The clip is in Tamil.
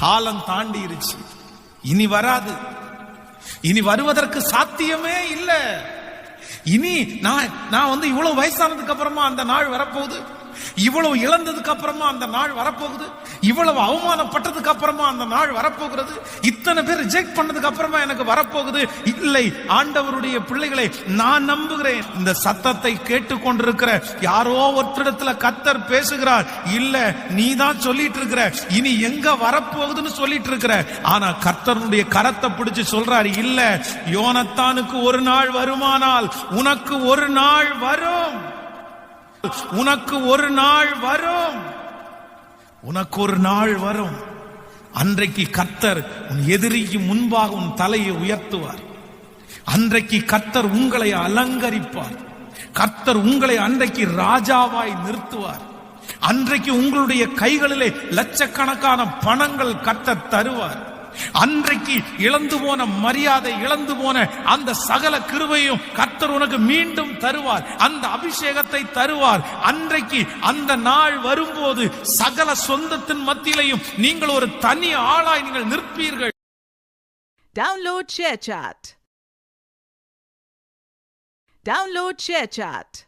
காலம் தாண்டிருச்சு, இனி வராது, இனி வருவதற்கு சாத்தியமே இல்லை. இனி நான் இவ்வளவு வயசானதுக்கு அப்புறமா அந்த நாள் வரப்போகுது, இவ்வளவு இழந்ததுக்கு அப்புறமா அந்த நாள் வரப்போகுது, இவ்வளவு அவமானப்பட்டதுக்கு அப்புறமா அந்த நாள் வரப்போகிறது, இத்தனை பேர் ரிஜெக்ட் பண்ணதுக்கு அப்புறமா எனக்கு வரப்போகுது. இல்லை, ஆண்டவருடைய பிள்ளைகளை நான் நம்புகிறேன். இந்த சத்தத்தை கேட்டுக்கொண்டிருக்கிற யாரோ ஒருத்தரிடத்துல கர்த்தர் பேசுகிறார். இல்ல, நீ தான் சொல்லிட்டு இருக்கிற இனி எங்க வரப்போகுதுன்னு சொல்லிட்டு இருக்கிற. ஆனா கர்த்தருடைய கரத்தை பிடிச்சு சொல்றாரு, இல்ல, யோனத்தானுக்கு ஒரு நாள் வருமானால் உனக்கு ஒரு நாள் வரும், உனக்கு ஒரு நாள் வரும், உனக்கு ஒரு நாள் வரும். அன்றைக்கு கர்த்தர் உன் எதிரிக்கு முன்பாக உன் தலையை உயர்த்துவார். அன்றைக்கு கர்த்தர் உங்களை அலங்கரிப்பார். கர்த்தர் உங்களை அன்றைக்கு ராஜாவாய் நிறுத்துவார். அன்றைக்கு உங்களுடைய கைகளிலே லட்சக்கணக்கான பணங்கள் கர்த்தர் தருவார். அன்றைக்கு இழந்து போன மரியாதை, இழந்து போன அந்த சகல கிருபையும் கர்த்தர் உனக்கு மீண்டும் தருவார். அந்த அபிஷேகத்தை தருவார். அன்றைக்கு அந்த நாள் வரும்போது சகல சொந்தத்தின் மத்தியிலையும் நீங்கள் ஒரு தனி ஆளாய் நீங்கள் நிற்பீர்கள். Download ShareChat.